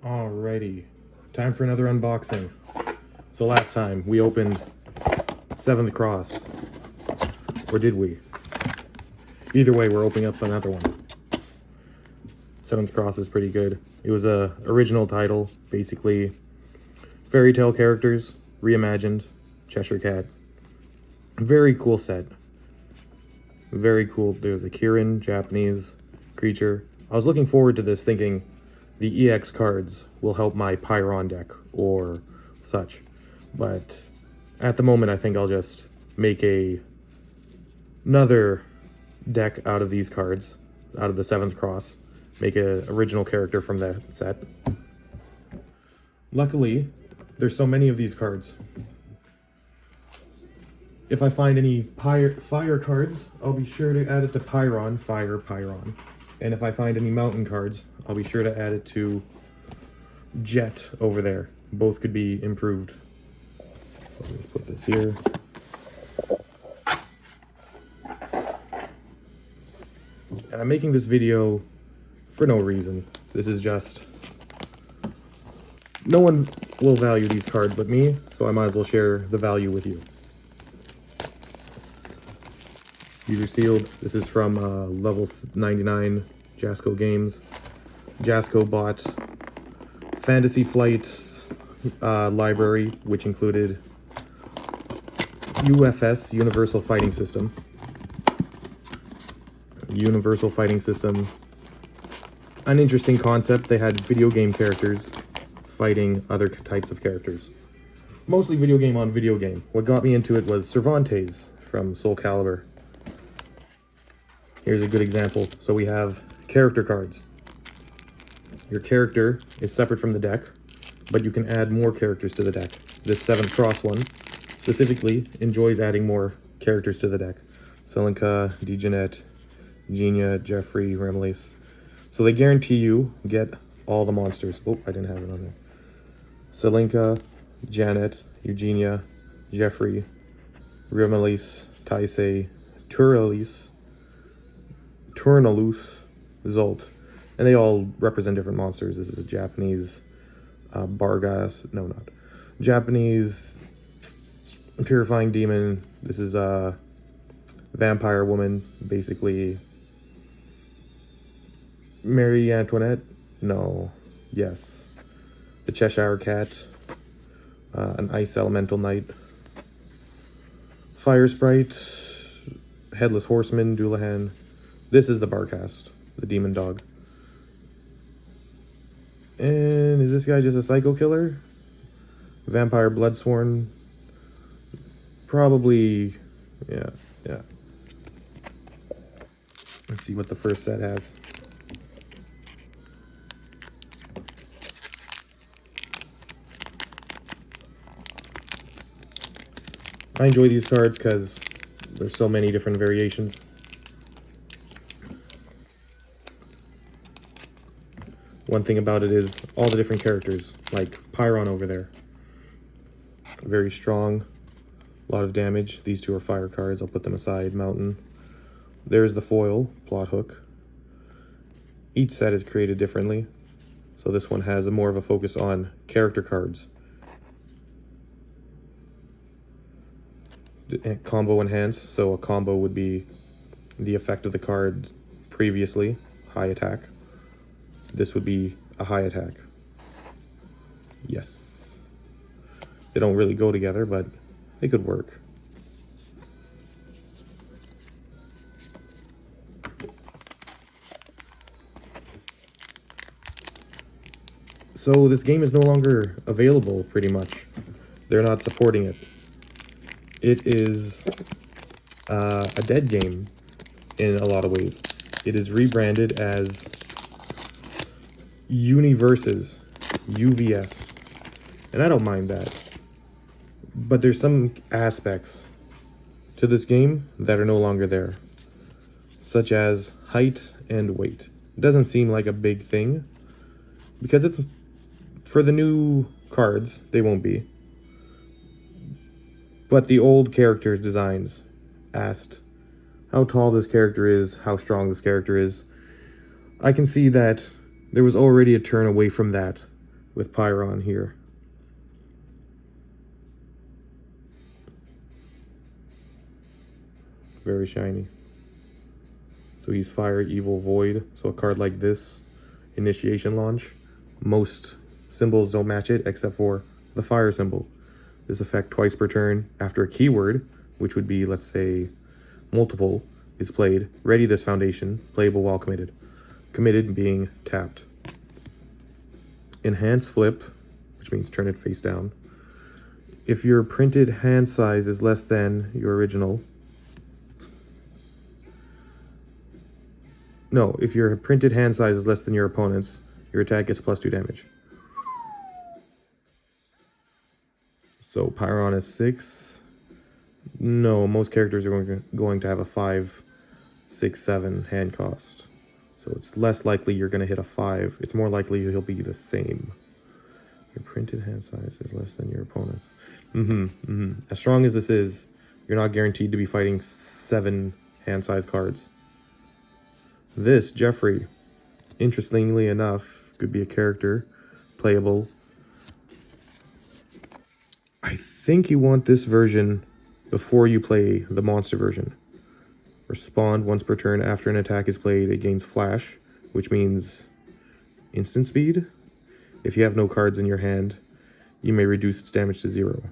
Alrighty, time for another unboxing. So last time we opened 7th Cross, or did we? Either way, we're opening up another one. 7th Cross is pretty good. It was a original title, basically fairy tale characters, reimagined, Cheshire Cat. Very cool set. Very cool. There's the Kirin, Japanese creature. I was looking forward to this thinking the EX cards will help my Pyron deck or such. But at the moment, I think I'll just make another deck out of these cards, out of the 7th Cross. Make an original character from that set. Luckily, there's so many of these cards. If I find any fire cards, I'll be sure to add it to Pyron, Pyron. And if I find any mountain cards, I'll be sure to add it to Jet over there. Both could be improved. So let's put this here. And I'm making this video for no reason. This is just... no one will value these cards but me, so I might as well share the value with you. These are sealed. This is from level 99 Jasco Games. Jasco bought Fantasy Flight's library, which included UFS, Universal Fighting System. Universal Fighting System. An interesting concept. They had video game characters fighting other types of characters. Mostly video game on video game. What got me into it was Cervantes from Soul Calibur. Here's a good example. So we have character cards. Your character is separate from the deck, but you can add more characters to the deck. This 7th Cross one specifically enjoys adding more characters to the deck. Selenka, Dejanet, Genia, Jeffrey, Remelace. So they guarantee you get all the monsters. Oh, I didn't have it on there. Selenka, Janet, Eugenia, Jeffrey, Remelace, Taisei, Turnalus, Zolt. And they all represent different monsters. This is a Japanese Bargas. No, not. Japanese Purifying Demon. This is a Vampire Woman. Basically, Marie Antoinette. No. Yes. The Cheshire Cat. An Ice Elemental Knight. Fire Sprite. Headless Horseman. Doulahan. This is the Barcast. The Demon Dog. And is this guy just a psycho killer? Vampire Bloodsworn? Probably, yeah. Let's see what the first set has. I enjoy these cards because there's so many different variations. One thing about it is all the different characters, like Pyron over there. Very strong, a lot of damage. These two are fire cards. I'll put them aside. Mountain. There's the foil, Plot Hook. Each set is created differently. So this one has more of a focus on character cards. Combo enhance. So a combo would be the effect of the card previously, high attack. This would be a high attack. Yes. They don't really go together, but they could work. So this game is no longer available, pretty much. They're not supporting it. It is a dead game in a lot of ways. It is rebranded as Universes, UVS, and I don't mind that. But there's some aspects to this game that are no longer there, such as height and weight. It doesn't seem like a big thing, because it's for the new cards, they won't be. But the old characters' designs asked how tall this character is, how strong this character is. I can see that There was already a turn away from that with Pyron here. Very shiny. So he's Fire, Evil, Void. So a card like this, Initiation Launch, most symbols don't match it except for the Fire symbol. This effect twice per turn after a keyword, which would be, let's say, multiple, is played. Ready this foundation, playable while committed. Committed being tapped. Enhance flip, which means turn it face down. If your printed hand size is less than your original, no, if your printed hand size is less than your opponent's, your attack gets +2 damage. So Pyron is 6. No, most characters are going to have a 5, 6, 7 hand cost. So it's less likely you're going to hit a 5. It's more likely he'll be the same. Your printed hand size is less than your opponent's. As strong as this is, you're not guaranteed to be fighting 7 hand size cards. This, Jeffrey, interestingly enough, could be a character, playable. I think you want this version before you play the monster version. Respond once per turn after an attack is played. It gains flash, which means instant speed. If you have no cards in your hand, you may reduce its damage to 0.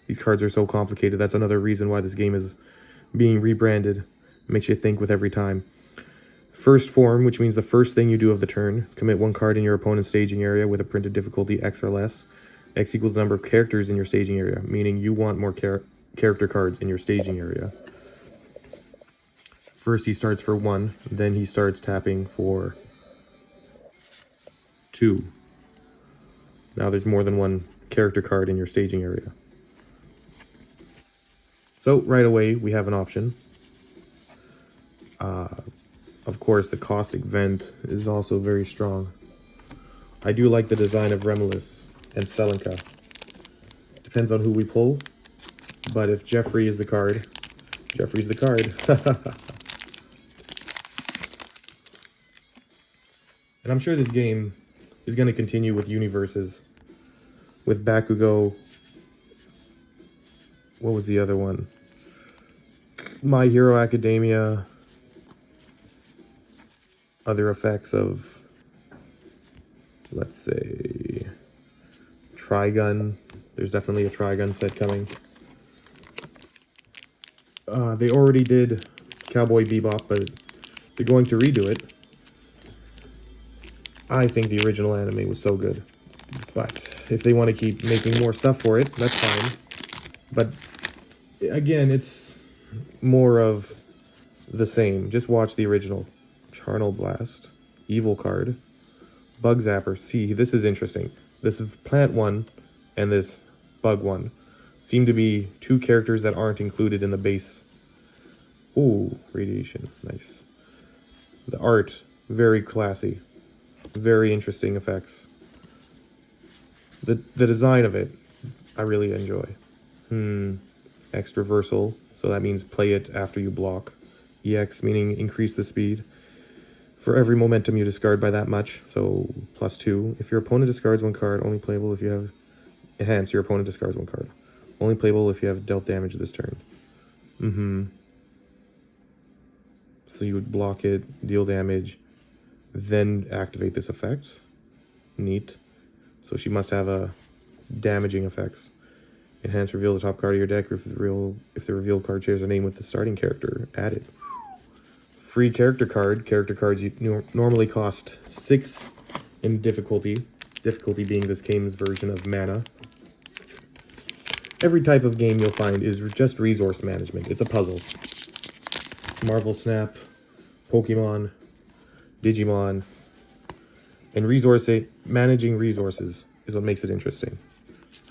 These cards are so complicated. That's another reason why this game is being rebranded. Makes you think with every time. First form, which means the first thing you do of the turn. Commit 1 card in your opponent's staging area with a printed difficulty X or less. X equals the number of characters in your staging area, meaning you want more character cards in your staging area. First he starts for 1, then he starts tapping for 2. Now there's more than 1 character card in your staging area. So right away we have an option. Of course the caustic vent is also very strong. I do like the design of Remulus and Selenka. Depends on who we pull, but if Jeffrey is the card, Jeffrey's the card. And I'm sure this game is going to continue with universes, with Bakugo. What was the other one? My Hero Academia. Other effects of, let's say, Trigun. There's definitely a Trigun set coming. They already did Cowboy Bebop, but they're going to redo it. I think the original anime was so good. But if they want to keep making more stuff for it, that's fine. But again, it's more of the same. Just watch the original. Charnel Blast, Evil card, Bug Zapper. See, this is interesting. This Plant one and this Bug one seem to be 2 characters that aren't included in the base. Ooh, Radiation, nice. The art, very classy, very interesting effects. The design of it, I really enjoy. Extraversal, so that means play it after you block. EX meaning increase the speed. For every momentum you discard by that much, so +2. If your opponent discards 1 card, only playable if you have... Enhance, your opponent discards 1 card. Only playable if you have dealt damage this turn. So you would block it, deal damage, then activate this effect. Neat. So she must have a damaging effects. Enhance, reveal the top card of your deck if the revealed card shares a name with the starting character. Add it. Free character card. Character cards normally cost 6 in difficulty. Difficulty being this game's version of mana. Every type of game you'll find is just resource management. It's a puzzle. Marvel Snap, Pokemon, Digimon, and managing resources is what makes it interesting.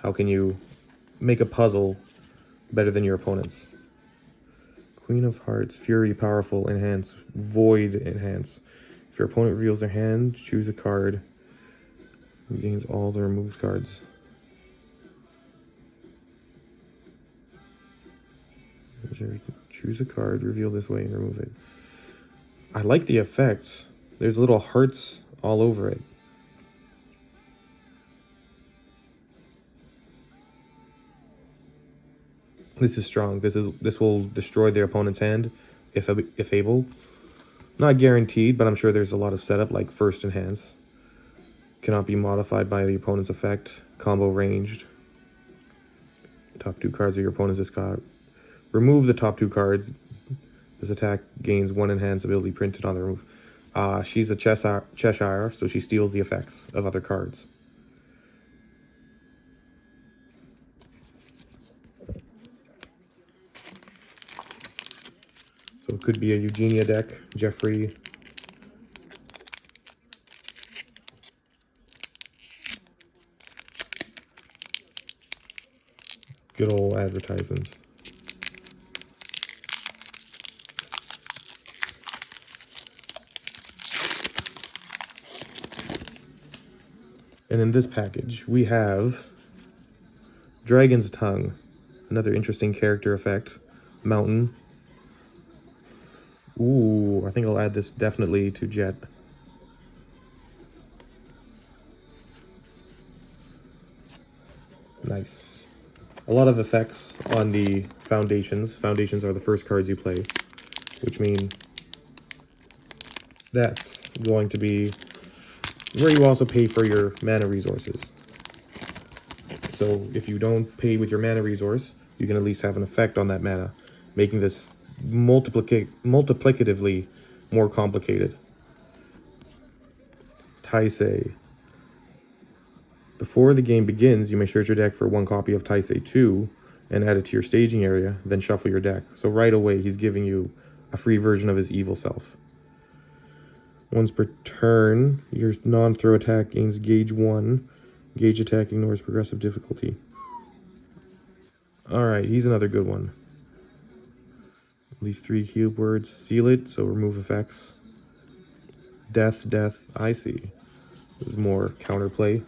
How can you make a puzzle better than your opponents? Queen of Hearts, Fury, Powerful, Enhance, Void, Enhance. If your opponent reveals their hand, choose a card. Regains all the removed cards. Choose Choose a card, reveal this way, and remove it. I like the effects. There's little hearts all over it. This is strong. This will destroy their opponent's hand if able. Not guaranteed, but I'm sure there's a lot of setup, like first in hands. Cannot be modified by the opponent's effect. Combo ranged. Top 2 cards of your opponent's discard. Remove the top 2 cards. This attack gains 1 enhanced ability printed on the remove. She's a Cheshire, so she steals the effects of other cards. So it could be a Eugenia deck, Jeffrey. Good old advertisements. And in this package, we have Dragon's Tongue, another interesting character effect. Mountain. Ooh, I think I'll add this definitely to Jet. Nice. A lot of effects on the foundations. Foundations are the first cards you play, which mean that's going to be where you also pay for your mana resources. So if you don't pay with your mana resource, you can at least have an effect on that mana, making this multiplicatively more complicated. Taisei. Before the game begins, you may search your deck for 1 copy of Taisei 2 and add it to your staging area, then shuffle your deck. So right away, he's giving you a free version of his evil self. Once per turn, your non-throw attack gains gauge 1. Gauge attack ignores progressive difficulty. Alright, he's another good one. At least 3 cube words. Seal it, so remove effects. Death, death, I see. This is more counterplay.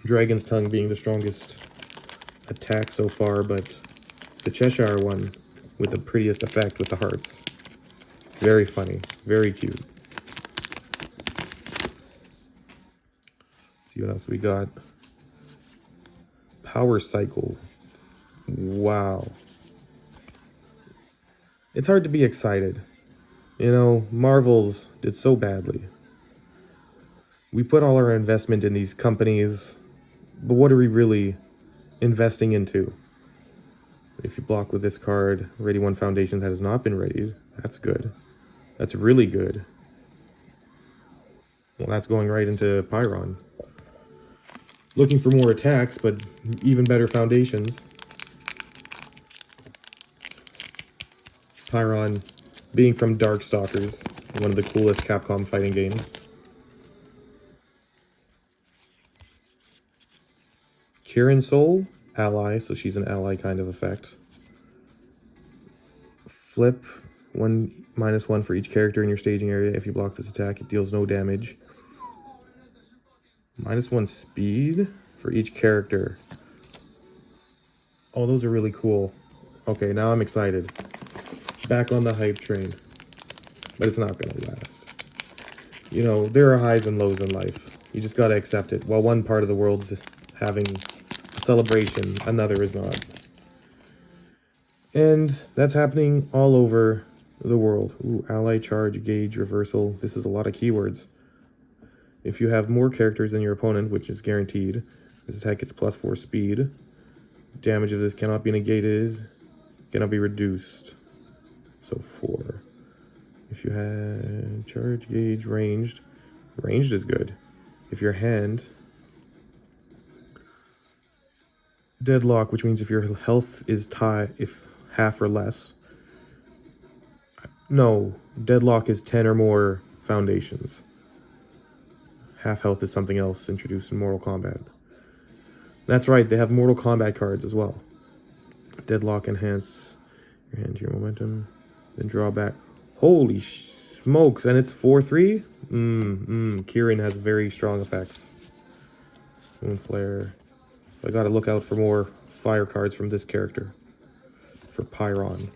Dragon's Tongue being the strongest attack so far, but the Cheshire one with the prettiest effect with the hearts. Very funny, very cute. See what else we got. Power Cycle. Wow. It's hard to be excited. You know, Marvel's did so badly. We put all our investment in these companies, but what are we really investing into? If you block with this card, ready 1 foundation that has not been readied, that's good. That's really good. Well, that's going right into Pyron. Looking for more attacks, but even better foundations. Pyron being from Darkstalkers, one of the coolest Capcom fighting games. Kirin Soul, ally, so she's an ally kind of effect. Flip, 1/-1 for each character in your staging area. If you block this attack, it deals no damage. -1 speed for each character. Oh, those are really cool. Okay, now I'm excited. Back on the hype train. But it's not gonna last. You know, there are highs and lows in life. You just gotta accept it. While one part of the world's having a celebration, another is not. And that's happening all over the world. Ooh, ally, charge, gauge, reversal. This is a lot of keywords. If you have more characters than your opponent, which is guaranteed, this attack gets +4 speed. Damage of this cannot be negated, cannot be reduced. So 4. If you had charge, gauge, ranged. Ranged is good. If your hand... Deadlock, which means if your health is if half or less. No, deadlock is 10 or more foundations. Half health is something else introduced in Mortal Kombat. That's right, they have Mortal Kombat cards as well. Deadlock enhance your hand to your momentum, then draw back. Holy smokes, and it's 4/3? Kirin has very strong effects. Moon Flare. I gotta look out for more fire cards from this character. for Pyron.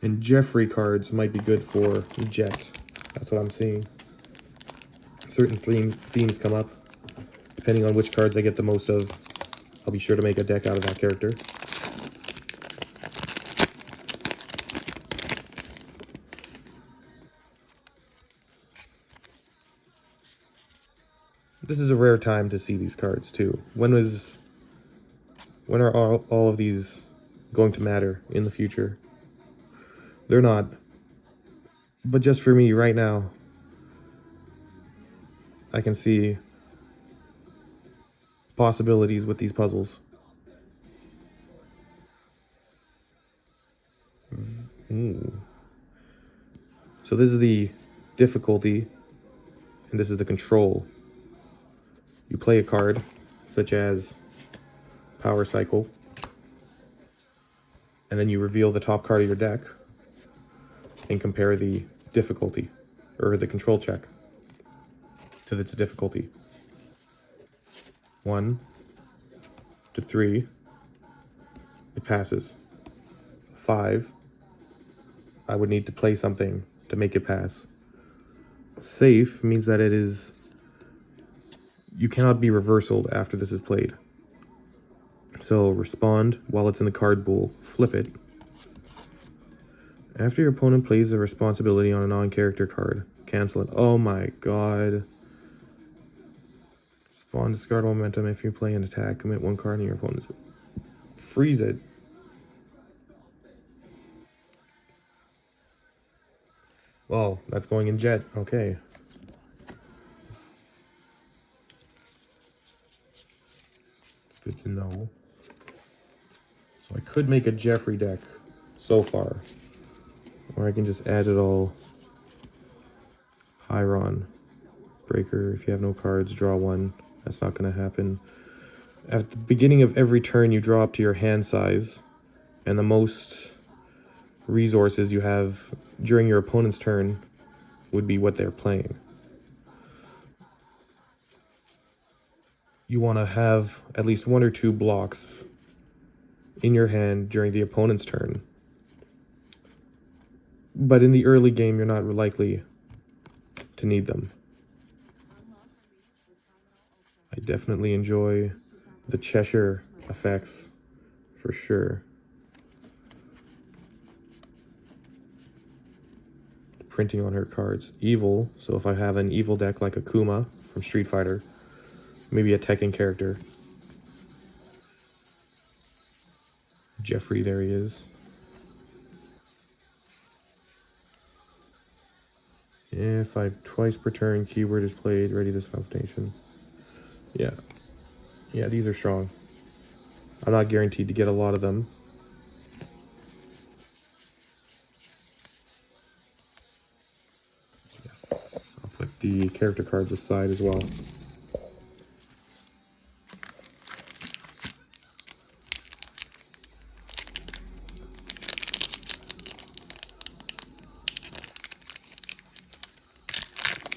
And Jeffrey cards might be good for Jet. That's what I'm seeing. Certain themes come up. Depending on which cards I get the most of, I'll be sure to make a deck out of that character. This is a rare time to see these cards too. When are all of these going to matter in the future? They're not. But just for me right now, I can see possibilities with these puzzles. Ooh. So this is the difficulty, and this is the control. You play a card, such as Power Cycle, and then you reveal the top card of your deck and compare the difficulty, or the control check, to its difficulty. 1 to 3, it passes. 5, I would need to play something to make it pass. Safe means that you cannot be reversaled after this is played. So respond while it's in the card pool, flip it. After your opponent plays a responsibility on a non-character card, cancel it. Oh my god. Spawn, discard momentum. If you play an attack, commit one card in your opponent's... Freeze it. Well, that's going in Jet. Okay. It's good to know. So I could make a Jeffrey deck so far. Or I can just add it all. Pyron. Breaker. If you have no cards, draw one. That's not going to happen. At the beginning of every turn, you draw up to your hand size. And the most resources you have during your opponent's turn would be what they're playing. You want to have at least 1 or 2 blocks in your hand during the opponent's turn. But in the early game, you're not likely to need them. I definitely enjoy the Cheshire effects, for sure. Printing on her cards. Evil, so if I have an evil deck like Akuma from Street Fighter, maybe a Tekken character. Jeffrey, there he is. If I twice per turn, keyword is played, ready this foundation. Yeah. Yeah, these are strong. I'm not guaranteed to get a lot of them. Yes. I'll put the character cards aside as well.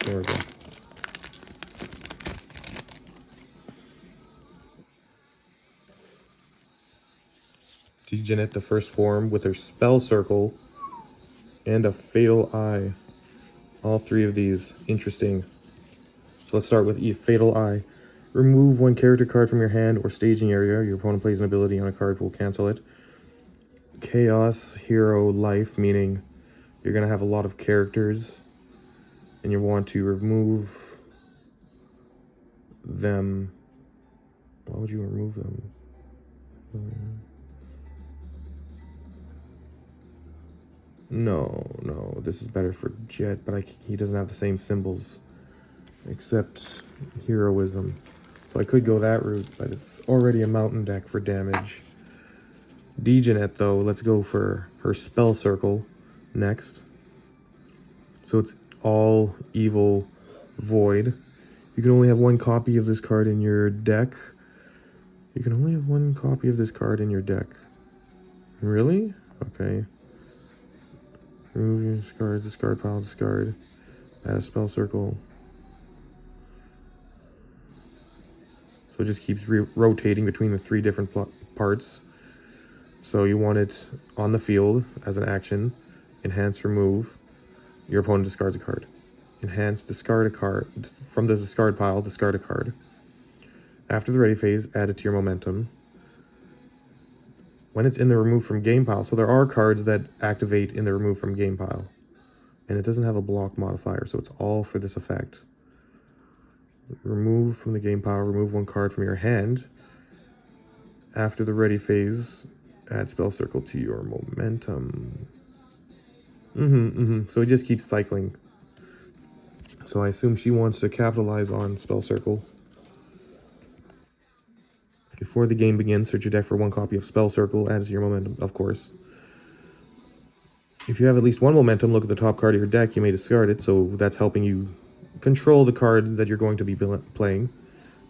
There we go. Degenet, the first form, with her spell circle and a fatal eye. All 3 of these interesting. So let's start with fatal eye. Remove 1 character card from your hand or staging area. Your opponent plays an ability on a card, will cancel it. Chaos Hero Life, meaning you're going to have a lot of characters and you want to remove them. Why would you remove them? No, this is better for Jet, but he doesn't have the same symbols, except heroism. So I could go that route, but it's already a mountain deck for damage. Degenet, though, let's go for her spell circle next. So it's all evil void. You can only have 1 copy of this card in your deck. You can only have 1 copy of this card in your deck. Really? Okay. Remove your discard pile, discard. Add a spell circle. So it just keeps rotating between the 3 different parts. So you want it on the field as an action. Enhance, remove. Your opponent discards a card. Enhance, discard a card. From the discard pile, discard a card. After the ready phase, add it to your momentum. When it's in the remove from game pile, so there are cards that activate in the remove from game pile. And it doesn't have a block modifier, so it's all for this effect. Remove from the game pile, remove one card from your hand. After the ready phase, add spell circle to your momentum. So it just keeps cycling. So I assume she wants to capitalize on spell circle. Before the game begins, search your deck for one copy of spell circle, add it to your momentum, of course. If you have at least one momentum, look at the top card of your deck, you may discard it, so that's helping you control the cards that you're going to be playing.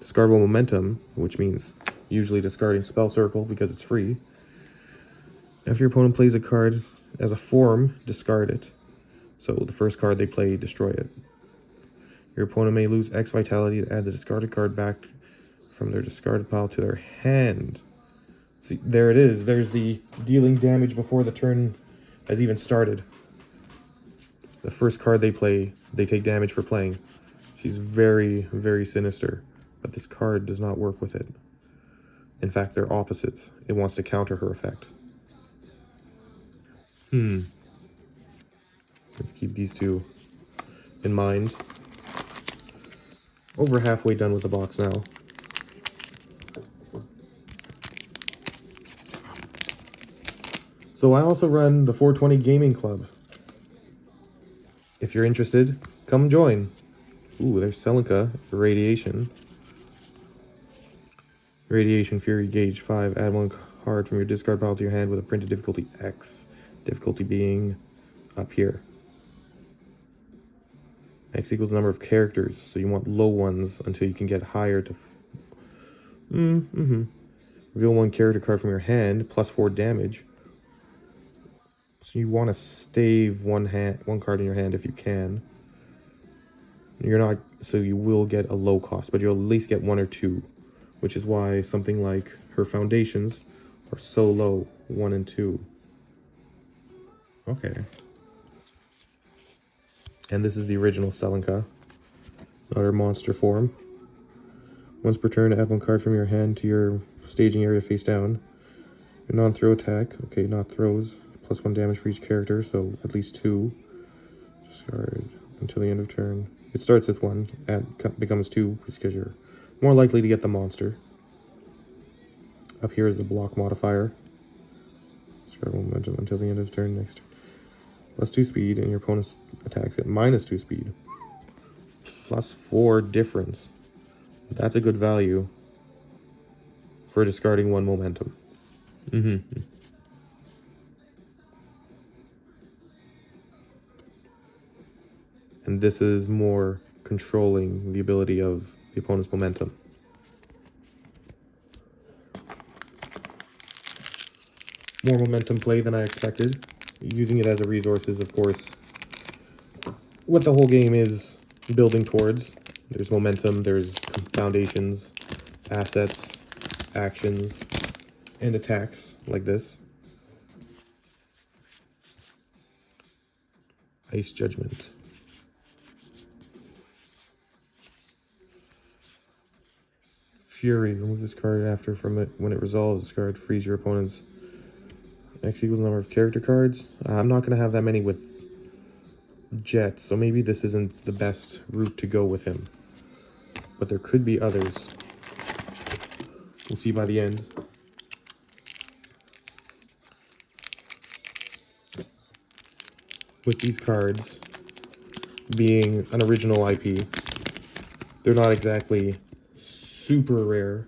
Discard one momentum, which means usually discarding spell circle because it's free. After your opponent plays a card as a form, discard it. So the first card they play, destroy it. Your opponent may lose X vitality to add the discarded card back from their discarded pile to their hand. See, there it is. There's the dealing damage before the turn has even started. The first card they play, they take damage for playing. She's very, very sinister, but this card does not work with it. In fact, they're opposites. It wants to counter her effect. Let's keep these two in mind. Over halfway done with the box now. So I also run the 420 Gaming Club. If you're interested, come join. Ooh, there's Selenka, Radiation. Radiation Fury, Gauge 5. Add one card from your discard pile to your hand with a printed difficulty X. Difficulty being up here. X equals the number of characters, so you want low ones until you can get higher to... Reveal one character card from your hand, plus 4 damage. So you want to stave one card in your hand if you can. You're not, so you will get a low cost, but you'll at least get 1 or 2, which is why something like her foundations are so low, 1 and 2. Okay. And this is the original Selenka, not her monster form. Once per turn, add one card from your hand to your staging area face down. Your non-throw attack, okay, not throws, plus 1 damage for each character, so at least 2. Discard until the end of turn. It starts with 1 and becomes 2 because you're more likely to get the monster. Up here is the block modifier. Discard one momentum until the end of turn next turn. Plus 2 speed, and your opponent's attacks at minus 2 speed. Plus 4 difference. That's a good value for discarding 1 momentum. And this is more controlling the ability of the opponent's momentum. More momentum play than I expected. Using it as a resource is, of course, what the whole game is building towards. There's momentum, there's foundations, assets, actions, and attacks like this. Ice Judgment. Fury. Remove this card after from it. When it resolves, this card frees your opponent's X equals the number of character cards. I'm not going to have that many with Jet, so maybe this isn't the best route to go with him. But there could be others. We'll see by the end. With these cards being an original IP, they're not exactly super rare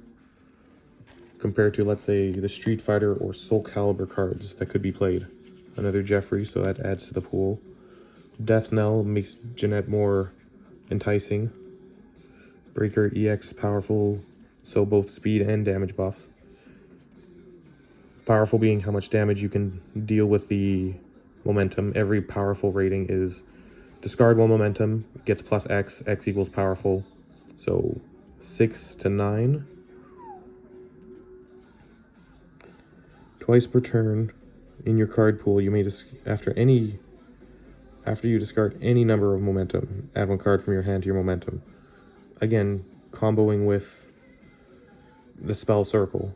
compared to, let's say, the Street Fighter or Soul Calibur cards that could be played. Another Jeffrey, so that adds to the pool. Death Knell makes Jeanette more enticing. Breaker EX powerful, so both speed and damage buff. Powerful being how much damage you can deal with the momentum. Every powerful rating is discard 1 momentum, gets plus X, X equals powerful. So 6 to 9. Twice per turn in your card pool, you may after you discard any number of momentum, add one card from your hand to your momentum. Again, comboing with the spell circle.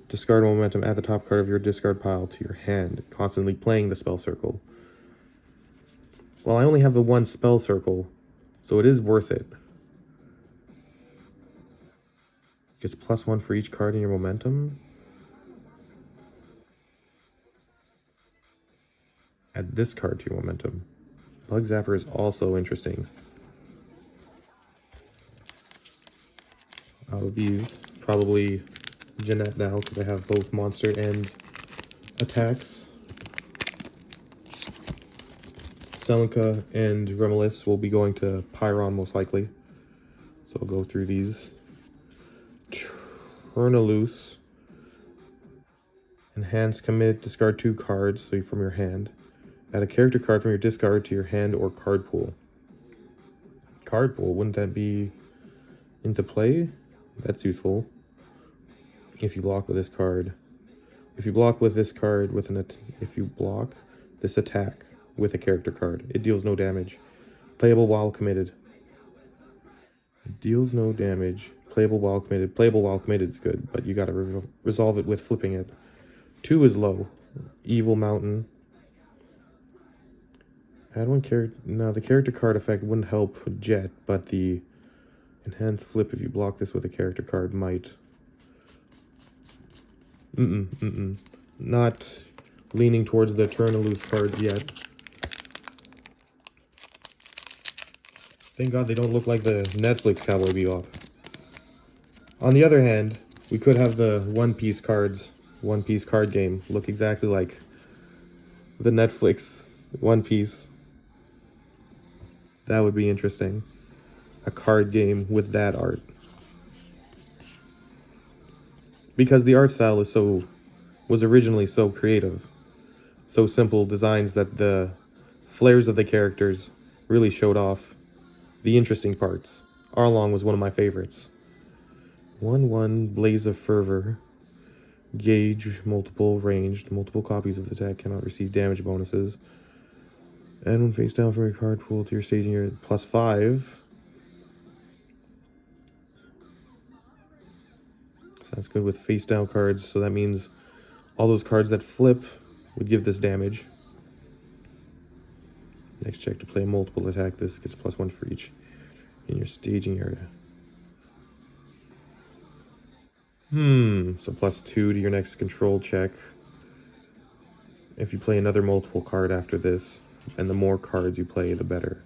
Discard momentum, add the top card of your discard pile to your hand, constantly playing the spell circle. Well, I only have the one spell circle, so it is worth it. Gets +1 for each card in your momentum. Add this card to your momentum. Bug Zapper is also interesting. Out of these, probably Jeanette now, because I have both monster and attacks. Selenka and Remelis will be going to Pyron most likely. So I'll go through these. Turnaloose. Enhance commit, discard 2 cards, so from your hand. Add a character card from your discard to your hand or card pool. Card pool, wouldn't that be into play? That's useful. If you block with this card. If you block with this card with if you block this attack with a character card, it deals no damage. Playable while committed. It deals no damage. Playable while committed. Playable while committed is good, but you gotta resolve it with flipping it. 2 is low. Evil Mountain. Add one character. No, the character card effect wouldn't help Jet, but the enhanced flip if you block this with a character card might. Not leaning towards the Turnaloose cards yet. Thank God they don't look like the Netflix Cowboy Bebop. On the other hand, we could have the One Piece cards, One Piece card game, look exactly like the Netflix One Piece. That would be interesting. A card game with that art. Because the art style was originally so creative. So simple designs that the flares of the characters really showed off the interesting parts. Arlong was one of my favorites. 1/1 Blaze of Fervor. Gauge, multiple, ranged. Multiple copies of the attack cannot receive damage bonuses. And when face down from your card pool to your staging area, +5. So that's good with face down cards, so that means all those cards that flip would give this damage. Next check to play a multiple attack, this gets +1 for each in your staging area. So +2 to your next control check. If you play another multiple card after this, and the more cards you play, the better.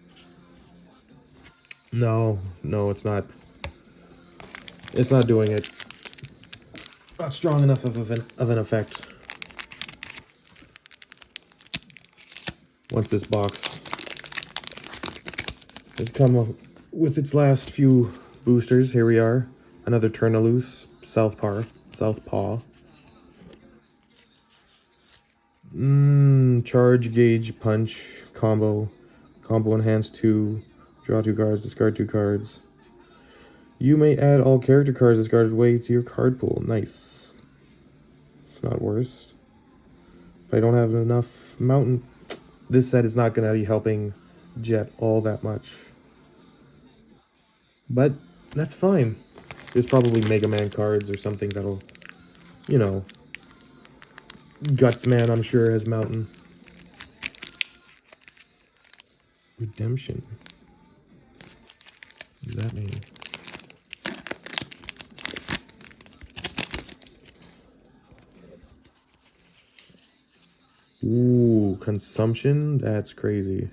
No, it's not. It's not doing it. Not strong enough of an effect. Once this box has come up with its last few boosters, here we are. Another Turnaloose, Southpaw. Charge, gauge, punch, combo enhance 2, draw 2 cards, discard 2 cards. You may add all character cards discarded away to your card pool. Nice. It's not worse. But I don't have enough mountain. This set is not going to be helping Jet all that much. But that's fine. There's probably Mega Man cards or something that'll, Guts Man, I'm sure, has mountain. Redemption. What does that mean? Ooh, consumption? That's crazy.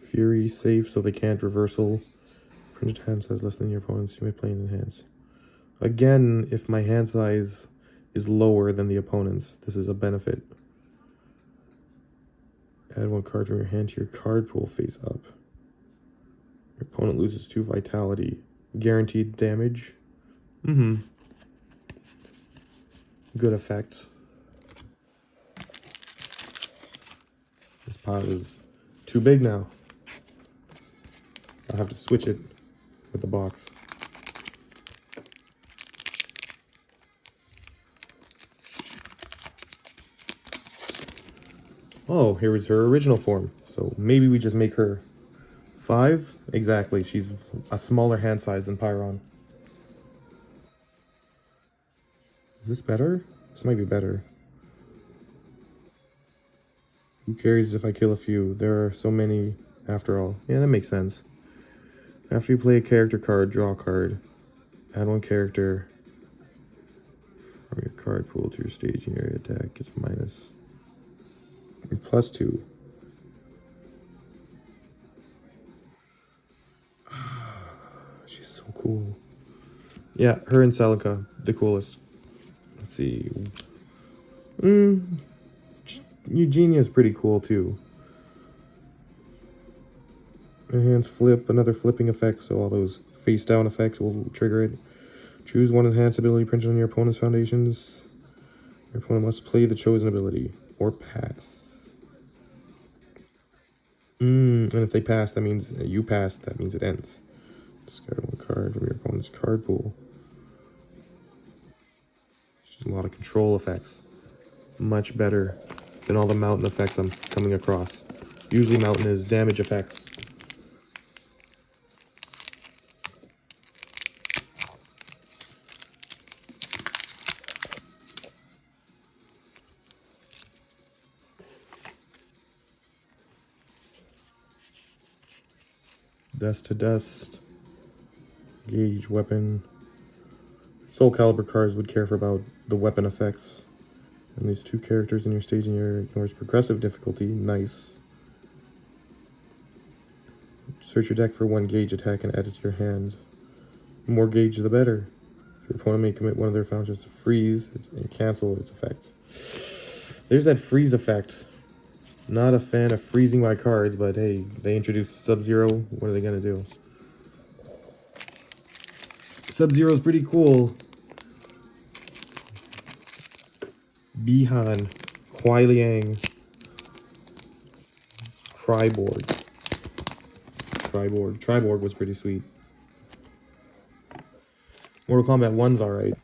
Fury safe, so they can't reversal. Printed hand size less than your opponent's. You may play in hands. Again, if my hand size is lower than the opponent's, this is a benefit. Add 1 card from your hand to your card pool face up. Your opponent loses 2 vitality. Guaranteed damage. Good effect. This pot is too big now. I'll have to switch it with the box. Oh, here is her original form. So maybe we just make her 5. Exactly. She's a smaller hand size than Pyron. Is this better? This might be better. Who cares if I kill a few? There are so many after all. Yeah, that makes sense. After you play a character card, draw a card. Add 1 character from your card pool to your staging area attack. It's minus. +2. She's so cool. Yeah, her and Celica, the coolest. Let's see. Eugenia's pretty cool too. Enhance flip, another flipping effect, so all those face down effects will trigger it. Choose 1 enhanced ability printed on your opponent's foundations. Your opponent must play the chosen ability or pass. And if they pass, that means you pass, that means it ends. Discard 1 card from your opponent's card pool. Just a lot of control effects. Much better than all the mountain effects I'm coming across. Usually mountain is damage effects. Dust to dust. Gauge, weapon. Soul Calibur cards would care for about the weapon effects. And these 2 characters in your staging area ignores progressive difficulty. Nice. Search your deck for 1 gauge attack and add it to your hand. The more gauge, the better. If your opponent may commit one of their foundations to freeze and cancel its effects. There's that freeze effect. Not a fan of freezing my cards, but hey, they introduced Sub-Zero. What are they gonna do? Sub-Zero's pretty cool. Bihan, Huai Liang, Triborg. Triborg was pretty sweet. Mortal Kombat 1's alright.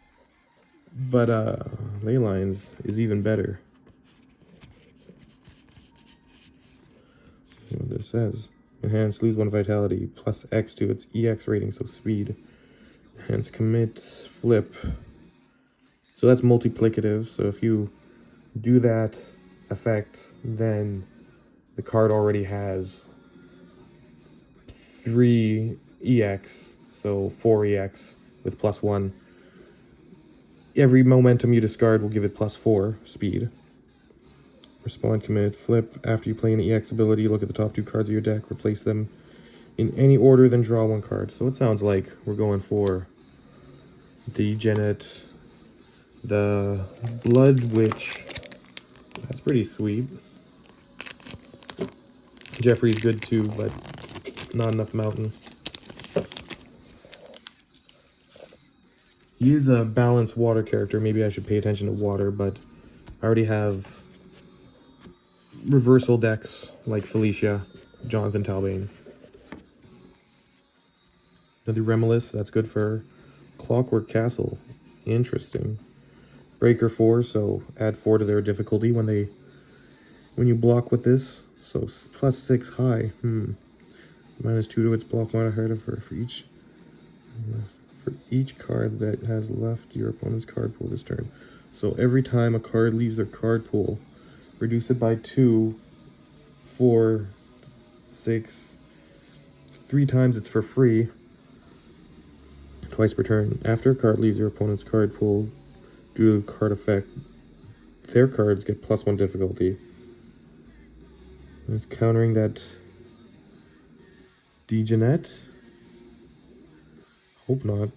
But Ley Lines is even better. See what this says. Enhance, lose 1 vitality, plus X to its EX rating, so speed. Enhance, commit, flip. So that's multiplicative, so if you do that effect, then the card already has 3 EX, so 4 EX with +1. Every momentum you discard will give it +4 speed. Respond, commit, flip. After you play an EX ability, look at the top 2 cards of your deck, replace them in any order, then draw 1 card. So it sounds like we're going for the Genet, the Blood Witch. That's pretty sweet. Jeffrey's good too, but not enough mountain. He is a balanced water character. Maybe I should pay attention to water, but I already have reversal decks like Felicia, Jonathan Talbane. Another Remulus, that's good for her. Clockwork Castle, interesting. Breaker 4, so add 4 to their difficulty when you block with this. So +6 high. -2 to its block modifier for each card that has left your opponent's card pool this turn. So every time a card leaves their card pool, reduce it by 2, 4, 6. 3 times it's for free. Twice per turn. After a card leaves your opponent's card pool, due to the card effect, their cards get +1 difficulty. And it's countering that Degenet? Hope not.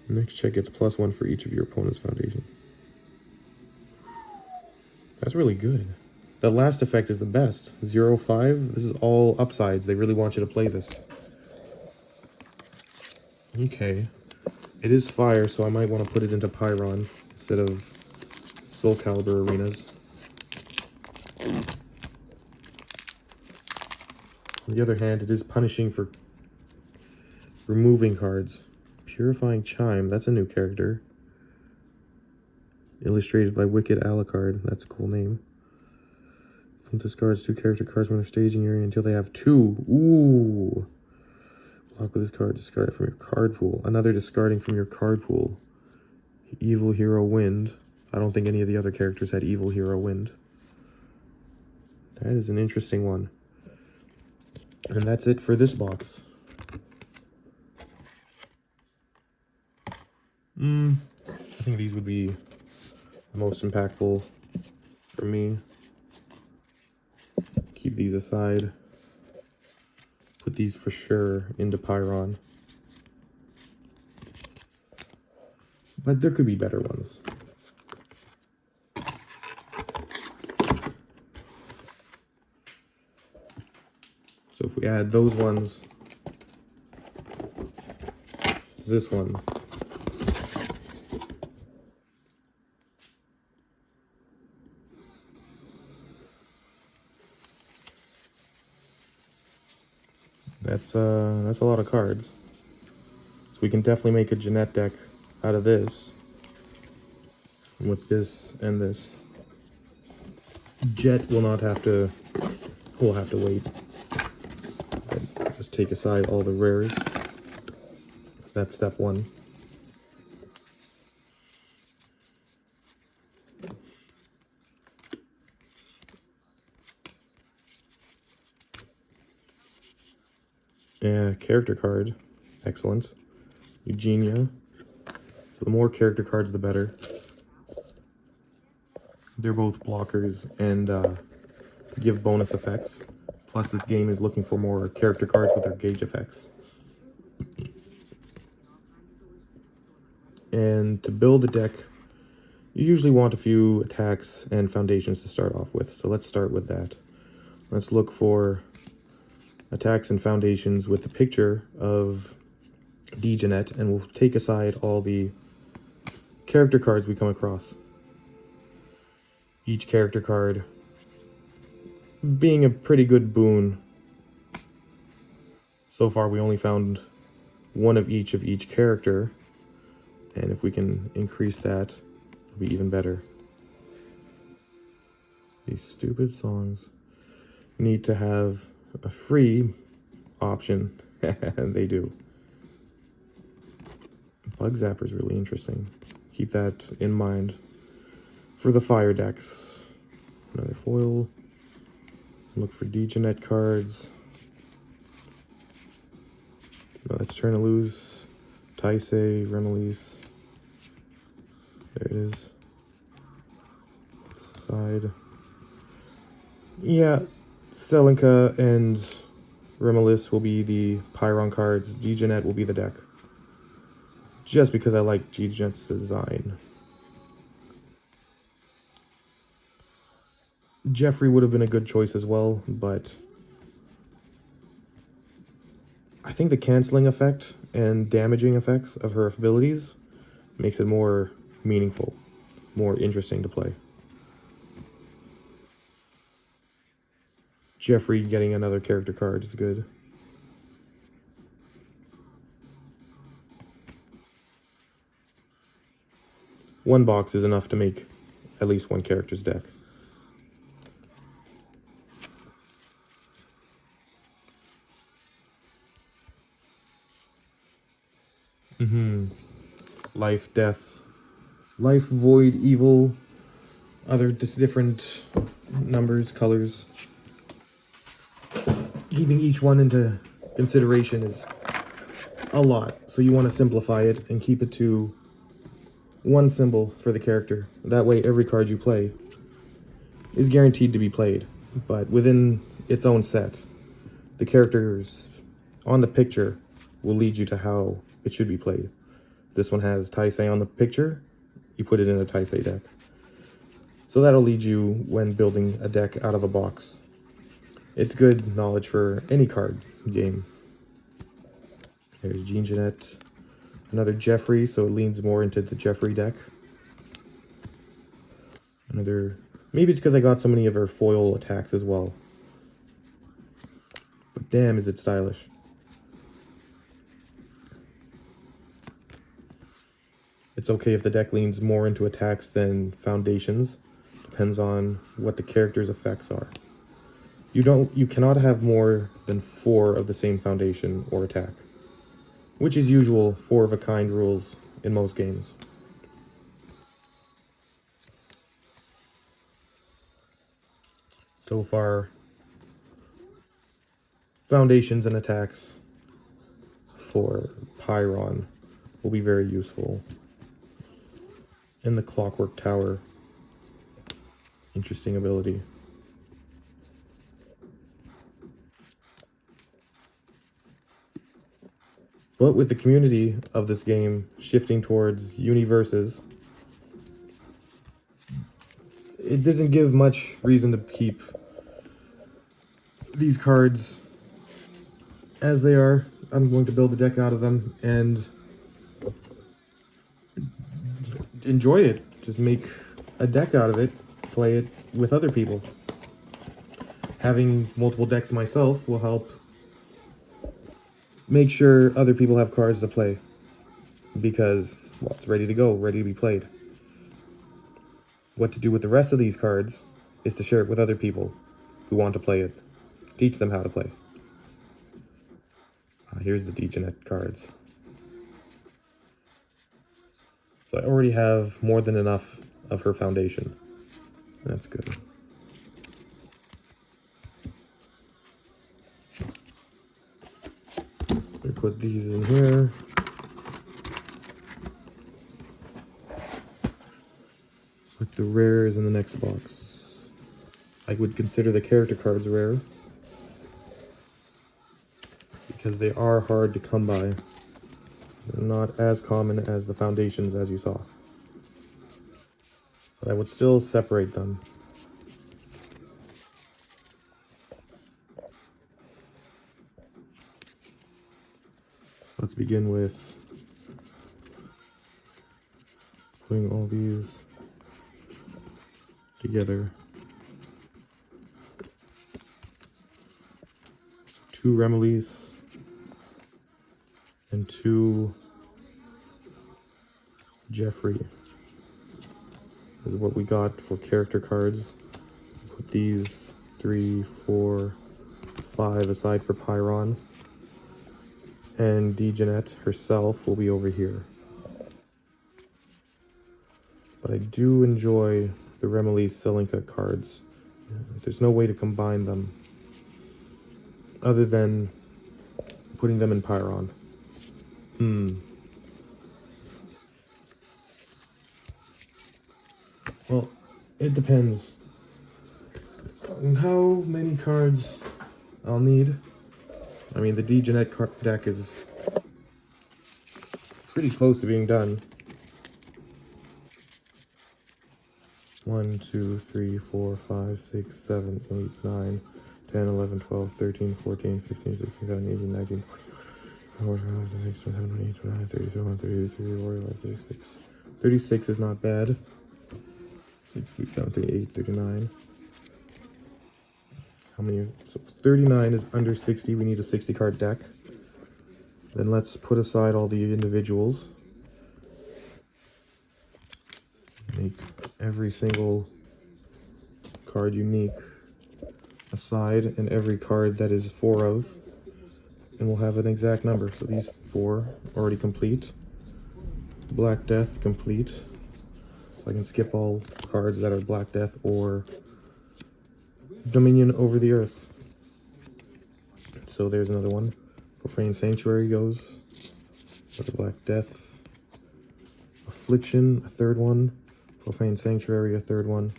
Next check gets +1 for each of your opponent's foundation. That's really good. The last effect is the best. 0-5. This is all upsides. They really want you to play this. Okay. It is fire, so I might want to put it into Pyron instead of Soul Calibur arenas. On the other hand, it is punishing for removing cards. Purifying Chime, that's a new character. Illustrated by Wicked Alucard. That's a cool name. Discards 2 character cards from their staging area until they have 2. Ooh. Block with this card. Discard it from your card pool. Another discarding from your card pool. Evil Hero Wind. I don't think any of the other characters had Evil Hero Wind. That is an interesting one. And that's it for this box. I think these would be the most impactful for me. Keep these aside. Put these for sure into Pyron. But there could be better ones. So if we add those ones, this one, that's a lot of cards. So we can definitely make a Jeanette deck out of this, with this and this. Jet will not have to, we'll have to wait. Just take aside all the rares. So that's step one. Yeah, character card. Excellent. Eugenia. So the more character cards, the better. They're both blockers and give bonus effects. Plus, this game is looking for more character cards with their gauge effects. And to build a deck, you usually want a few attacks and foundations to start off with. So let's start with that. Let's look for attacks and foundations with the picture of Jeanette, and we'll take aside all the character cards we come across. Each character card being a pretty good boon. So far we only found one of each character, and if we can increase that, it'll be even better. These stupid songs need to have a free option, and they do. Bug Zapper is really interesting. Keep that in mind for the fire decks. Another foil. Look for Jeanette cards. No, let's turn it loose. Taisei, Remelise. There it is. This aside. Yeah, Selenka and Remelise will be the Pyron cards. Jeanette will be the deck. Just because I like Jeanette's design. Jeffrey would have been a good choice as well, but I think the canceling effect and damaging effects of her abilities makes it more meaningful, more interesting to play. Jeffrey getting another character card is good. One box is enough to make at least one character's deck. Life, death, life, void, evil, other different numbers, colors. Keeping each one into consideration is a lot, so you want to simplify it and keep it to one symbol for the character. That way every card you play is guaranteed to be played, but within its own set. The characters on the picture will lead you to how it should be played. This one has Taisei on the picture, you put it in a Taisei deck. So that'll lead you when building a deck out of a box. It's good knowledge for any card game. There's Jeanette. Another Jeffrey, so it leans more into the Jeffrey deck. Another, maybe it's because I got so many of her foil attacks as well. But damn, is it stylish. It's okay if the deck leans more into attacks than foundations. Depends on what the character's effects are. You cannot have more than 4 of the same foundation or attack, which is usual 4 of a kind rules in most games. So far, foundations and attacks for Pyron will be very useful. And the Clockwork Tower, interesting ability. But with the community of this game shifting towards universes, it doesn't give much reason to keep these cards as they are. I'm going to build a deck out of them and enjoy it. Just make a deck out of it, play it with other people. Having multiple decks myself will help make sure other people have cards to play, because, well, it's ready to go, ready to be played. What to do with the rest of these cards is to share it with other people who want to play it. Teach them how to play. Here's the Degenet cards. So I already have more than enough of her foundation. That's good. We put these in here. Put the rares in the next box. I would consider the character cards rare, because they are hard to come by. They're not as common as the foundations, as you saw. But I would still separate them. So let's begin with putting all these together. 2 Remelies and 2 Jeffrey is what we got for character cards. Put these 3, 4, 5 aside for Pyron, and Degenet herself will be over here. But I do enjoy the Remeli Selenka cards. There's no way to combine them other than putting them in Pyron. Well, it depends on how many cards I'll need. I mean, the Degenet deck is pretty close to being done. 1, 2, 3, 4, 5, 6, 7, 8, 9, 10, 11, 12, 13, 14, 15, 16, 17, 18, 19, 20, 21, 22, 23, 24, 25, 26, 27, 28, 29, 30, 31, 32, 34, 35, 36. 36 is not bad. 6, 7, 38, 39. How many? So 39 is under 60. We need a 60 card deck. Then let's put aside all the individuals. Make every single card unique aside, and every card that is 4 of, and we'll have an exact number. So these 4 already complete. Black Death complete. So I can skip all cards that are Black Death or Dominion over the Earth. So there's another one. Profane Sanctuary goes. Another Black Death. Affliction, a 3rd one. Profane Sanctuary, a 3rd one.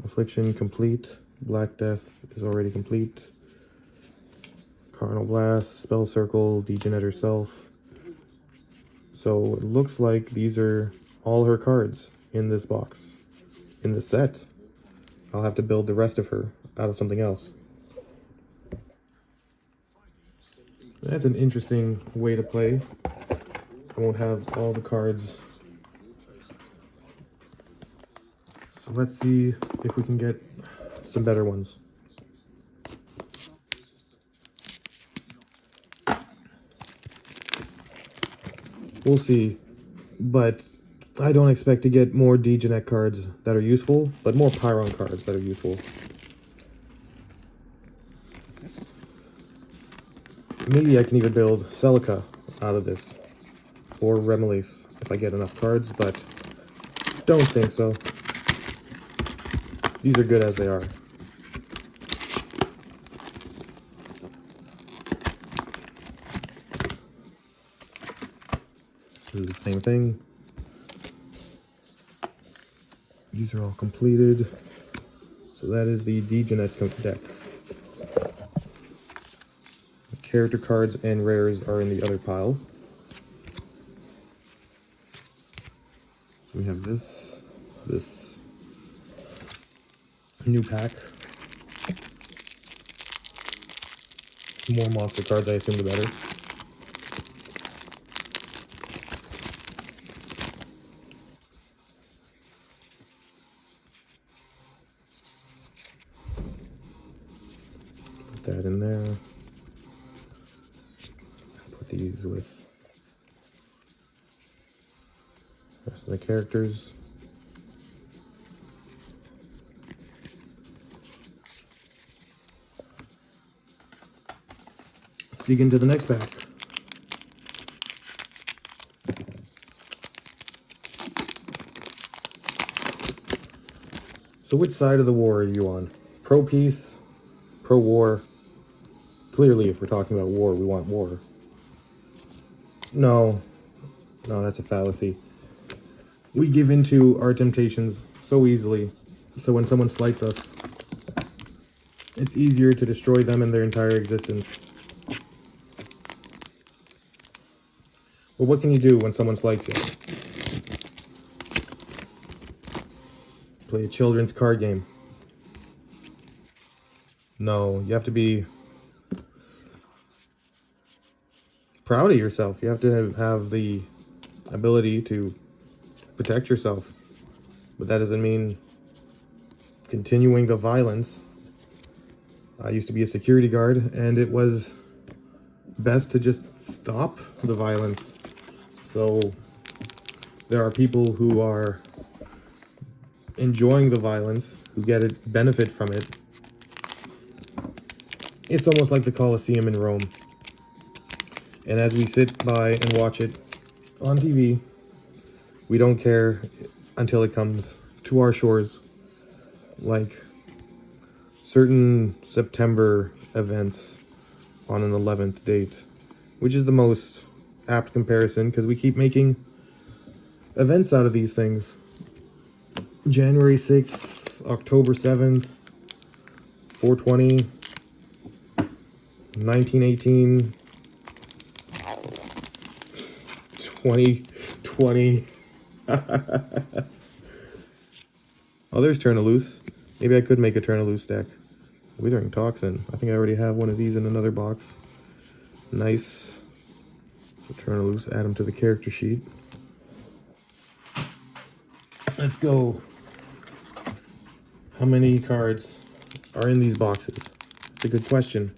Affliction complete. Black Death is already complete. Carnal Blast, Spell Circle, Degenet herself. So it looks like these are all her cards in this box. In this set. I'll have to build the rest of her out of something else. That's an interesting way to play. I won't have all the cards. So let's see if we can get some better ones. We'll see. But I don't expect to get more Degenet cards that are useful, but more Pyron cards that are useful. Maybe I can even build Celica out of this, or Remelace if I get enough cards, but don't think so. These are good as they are. This is the same thing. These are all completed. So that is the Degenet deck. Character cards and rares are in the other pile. So we have this new pack. More monster cards, I assume the better. Put that in there. Put these with the rest of the characters. Let's dig into the next pack. So which side of the war are you on? Pro-peace? Pro-war? Clearly, if we're talking about war, we want war. No, that's a fallacy. We give into our temptations so easily. So when someone slights us, it's easier to destroy them and their entire existence. Well, what can you do when someone slights you? Play a children's card game. No, you have to be proud of yourself. You have to have the ability to protect yourself. But that doesn't mean continuing the violence. I used to be a security guard, and it was best to just stop the violence. So there are people who are enjoying the violence, who get it, benefit from it. It's almost like the Colosseum in Rome. And as we sit by and watch it on TV, we don't care until it comes to our shores, like certain September events on an 11th date, which is the most apt comparison because we keep making events out of these things. January 6th, October 7th, 420, 1918, 2020. Oh, there's Turn-a-Loose. Maybe I could make a Turn-a-Loose deck. Withering Toxin. I think I already have one of these in another box. Nice. So Turn-a-Loose, add them to the character sheet. Let's go. How many cards are in these boxes? It's a good question.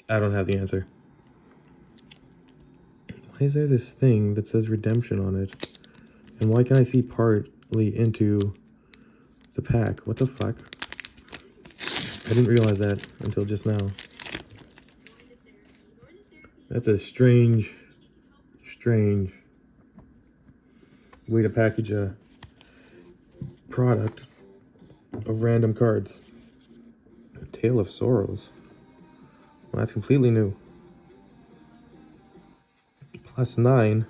I don't have the answer. Why is there this thing that says redemption on it? And why can I see partly into the pack? What the fuck? I didn't realize that until just now. That's a strange way to package a product of random cards. A Tale of Sorrows. Well, that's completely new. +9.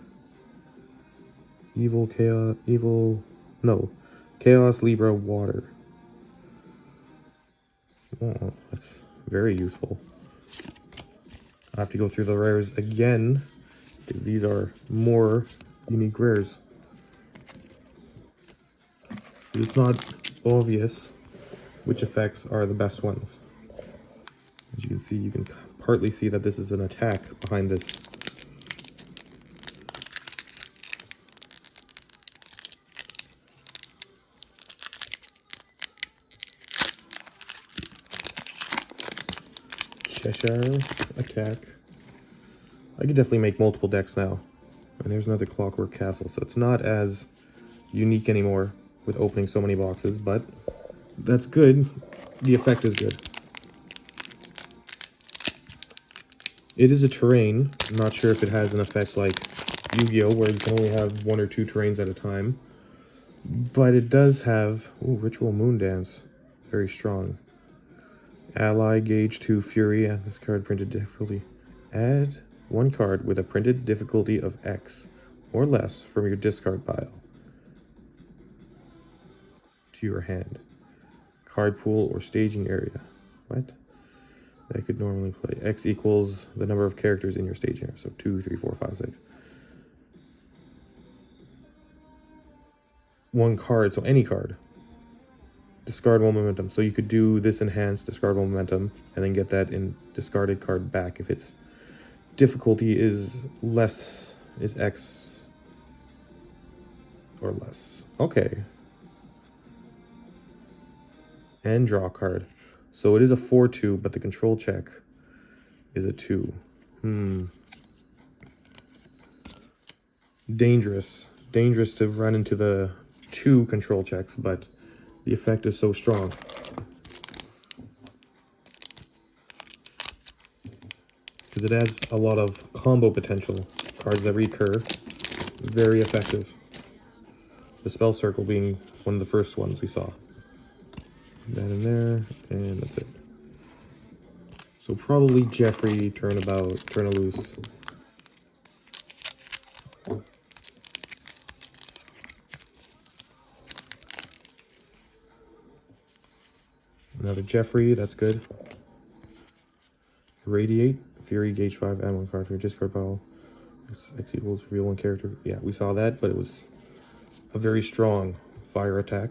Chaos Libra Water. Oh, that's very useful. I have to go through the rares again because these are more unique rares. It's not obvious which effects are the best ones. As you can see, you can partly see that this is an attack behind this. Cheshire attack. I could definitely make multiple decks now. And there's another Clockwork Castle, so it's not as unique anymore with opening so many boxes, but that's good. The effect is good. It is a terrain. I'm not sure if it has an effect like Yu-Gi-Oh! Where you can only have 1 or 2 terrains at a time. But it does have... Ooh, Ritual Moon Dance. Very strong. Ally, Gauge 2, Fury. This card printed difficulty. Add 1 card with a printed difficulty of X or less from your discard pile to your hand. Card pool or staging area. What? I could normally play. X equals the number of characters in your staging area. So 2, 3, 4, 5, 6. 1 card, so any card. Discard 1 momentum. So you could do this enhanced, discard 1 momentum, and then get that in discarded card back if its difficulty is less, is X or less. Okay. And draw a card. So it is a 4/2, but the control check is a 2. Dangerous. Dangerous to run into the 2 control checks, but the effect is so strong. Because it has a lot of combo potential. Cards that recur. Very effective. The Spell Circle being one of the first ones we saw. That in there, and that's it. So probably Jeffrey, Turnabout, Turn-a-Loose. Another Jeffrey, that's good. Radiate, Fury, Gauge 5, add 1 card to your discard pile. X equals real 1 character. Yeah, we saw that, but it was a very strong fire attack.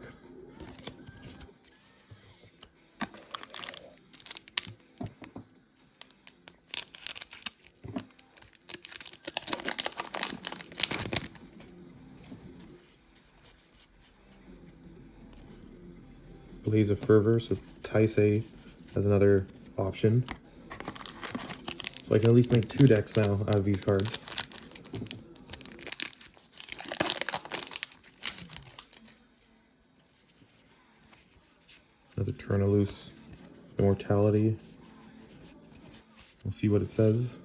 Blaze of Fervor, so Taisei has another option. So I can at least make 2 decks now out of these cards. Another Turn-a-Loose, Immortality. We'll see what it says.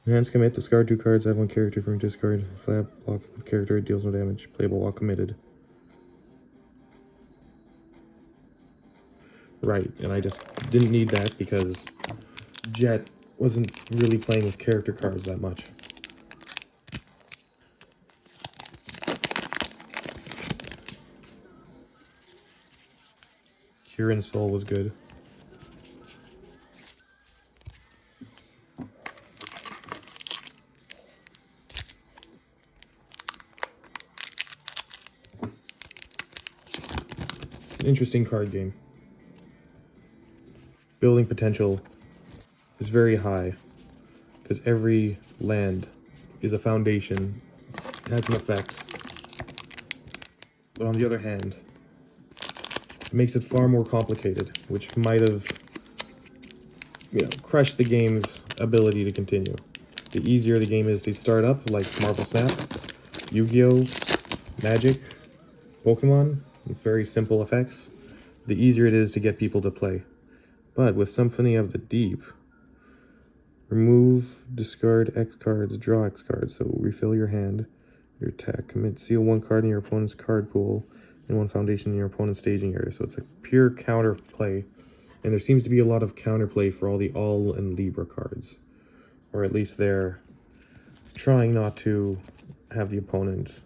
Enhance commit, discard 2 cards, add 1 character from your discard. Flap, block with character, deals no damage. Playable while committed. Right, and I just didn't need that because Jet wasn't really playing with character cards that much. Kieran Soul was good. An interesting card game. Building potential is very high because every land is a foundation, has an effect. But on the other hand, it makes it far more complicated, which might have, crushed the game's ability to continue. The easier the game is to start up, like Marvel Snap, Yu-Gi-Oh, Magic, Pokemon, with very simple effects, the easier it is to get people to play. But with Symphony of the Deep, remove, discard X cards, draw X cards. So refill your hand, your attack. Commit, seal 1 card in your opponent's card pool and 1 foundation in your opponent's staging area. So it's a pure counter play. And there seems to be a lot of counterplay for all the All and Libra cards. Or at least they're trying not to have the opponent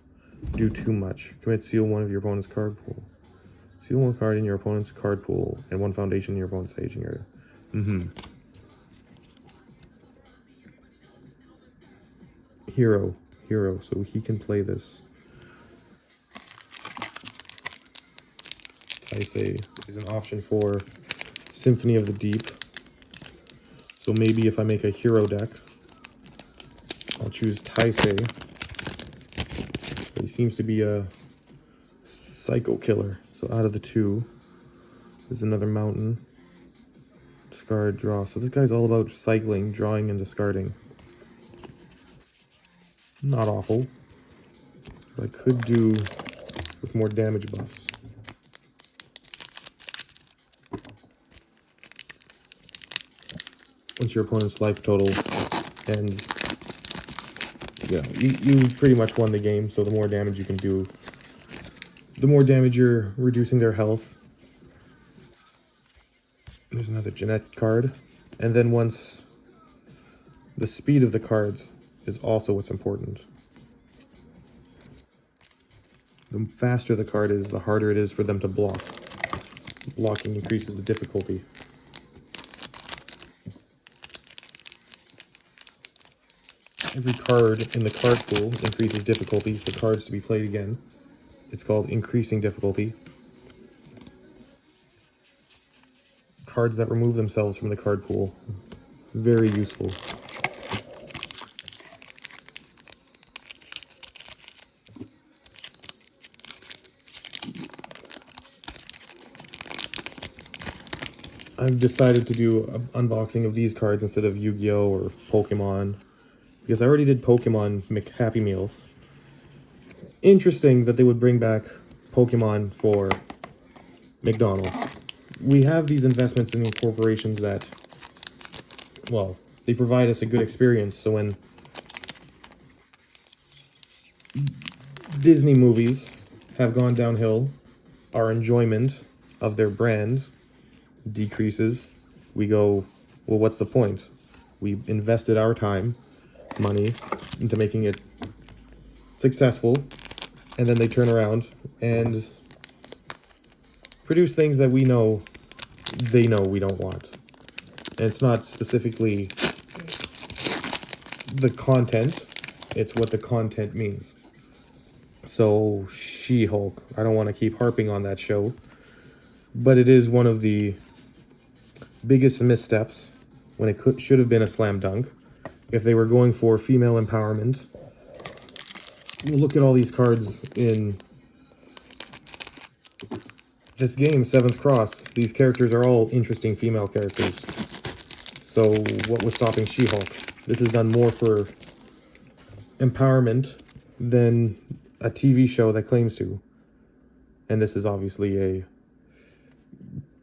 do too much. Commit, seal 1 of your opponent's card pool. Seal 1 card in your opponent's card pool and 1 foundation in your opponent's staging area. Hero, so he can play this. Taisei is an option for Symphony of the Deep. So maybe if I make a hero deck, I'll choose Taisei. He seems to be a psycho killer. So out of the 2, there's another mountain. discard, draw. So this guy's all about cycling, drawing, and discarding. Not awful. But I could do with more damage buffs. Once your opponent's life total ends, you pretty much won the game. So the more damage you can do, the more damage you're reducing their health. There's another Jeanette card. And then once the speed of the cards is also what's important. The faster the card is, the harder it is for them to block. Blocking increases the difficulty. Every card in the card pool increases difficulty for cards to be played again. It's called increasing difficulty. Cards that remove themselves from the card pool. Very useful. I've decided to do an unboxing of these cards instead of Yu-Gi-Oh! Or Pokemon, because I already did Pokemon Happy Meals. Interesting that they would bring back Pokemon for McDonald's. We have these investments in corporations that, well, they provide us a good experience, so when Disney movies have gone downhill, our enjoyment of their brand decreases. We go, well, what's the point? We invested our time, money, into making it successful, and then they turn around and produce things that we know they know we don't want. And it's not specifically the content, it's what the content means. So, She-Hulk, I don't want to keep harping on that show, but it is one of the biggest missteps when it should have been a slam dunk. If they were going for female empowerment, look at all these cards in this game, 7th Cross. These characters are all interesting female characters. So what was stopping She-Hulk? This has done more for empowerment than a TV show that claims to. And this is obviously a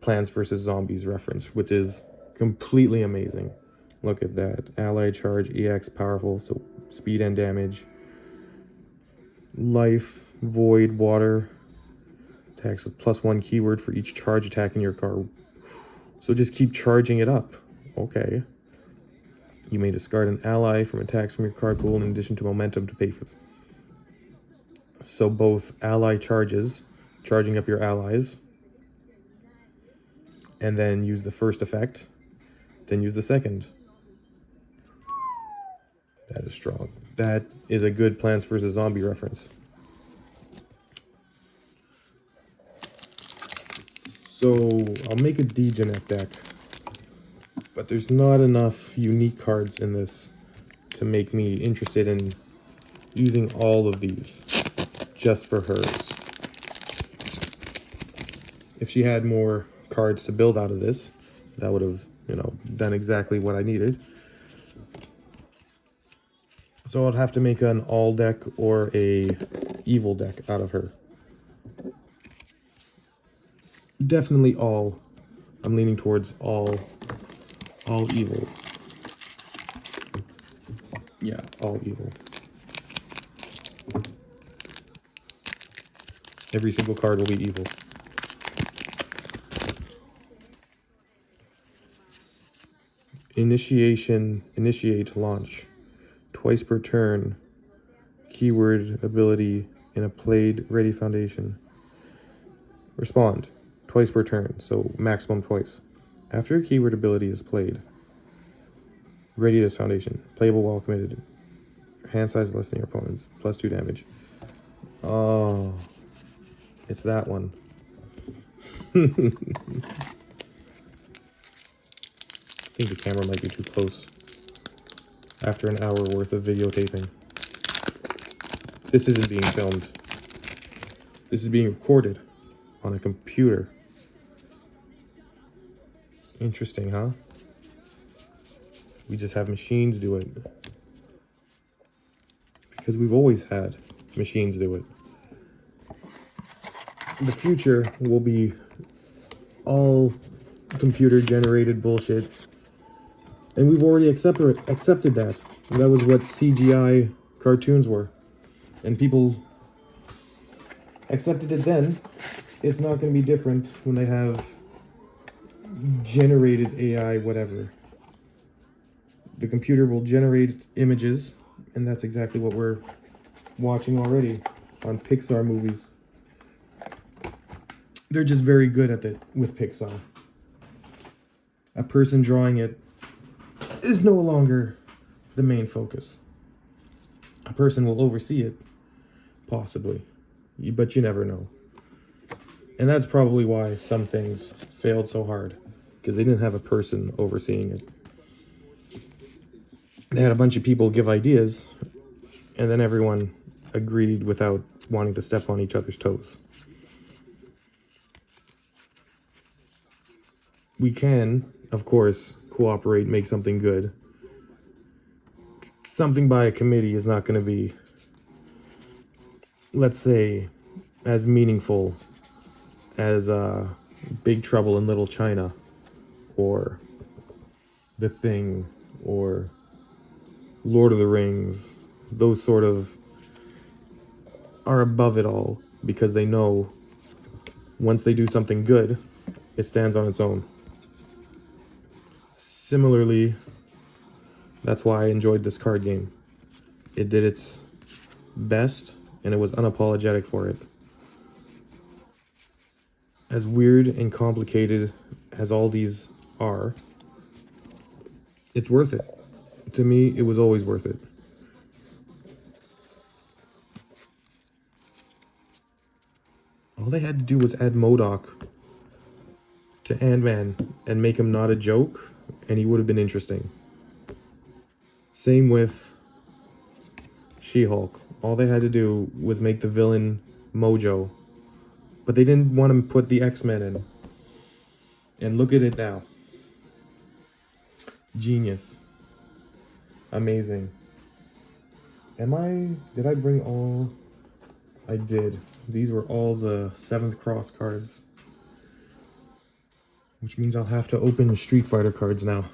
Plants vs. Zombies reference, which is completely amazing. Look at that. Ally charge, EX powerful, so speed and damage. Life, void, water. Attacks with +1 keyword for each charge attack in your card. So just keep charging it up. Okay. You may discard an ally from attacks from your card pool in addition to momentum to pay for this. So both ally charges, charging up your allies, and then use the first effect, then use the second. That is strong. That is a good Plants vs. Zombie reference. So I'll make a D-Jeanette deck, but there's not enough unique cards in this to make me interested in using all of these just for hers. If she had more cards to build out of this, that would have, done exactly what I needed. So I'd have to make an all deck or a evil deck out of her. Definitely all. I'm leaning towards all evil. Yeah, all evil. Every single card will be evil. Initiate, launch. Twice per turn. Keyword ability in a played ready foundation. Respond. Twice per turn, so maximum twice. After a keyword ability is played. Ready this foundation. Playable while committed. Hand size less than your opponent's. +2 damage. Oh. It's that one. I think the camera might be too close. After an hour worth of videotaping. This isn't being filmed. This is being recorded on a computer. Interesting, huh? We just have machines do it. Because we've always had machines do it. The future will be all computer generated bullshit. And we've already accepted that. That was what CGI cartoons were. And people accepted it then. It's not going to be different when they have generated AI, whatever. The computer will generate images, and that's exactly what we're watching already on Pixar movies. They're just very good at it with Pixar. A person drawing it is no longer the main focus. A person will oversee it, possibly, but you never know. And that's probably why some things failed so hard, because they didn't have a person overseeing it. They had a bunch of people give ideas, and then everyone agreed without wanting to step on each other's toes. We can, of course, cooperate, make something good. Something by a committee is not going to be, let's say, as meaningful as Big Trouble in Little China, or The Thing, or Lord of the Rings. Those sort of are above it all, because they know once they do something good, it stands on its own. Similarly, that's why I enjoyed this card game. It did its best, and it was unapologetic for it. As weird and complicated as all these are, it's worth it. To me, it was always worth it. All they had to do was add MODOK to Ant-Man and make him not a joke, and he would have been interesting. Same with She-Hulk. All they had to do was make the villain Mojo. But they didn't want to put the X-Men in. And look at it now. Genius. Amazing. Did I bring all? I did. These were all the 7th Cross cards. Which means I'll have to open Street Fighter cards now.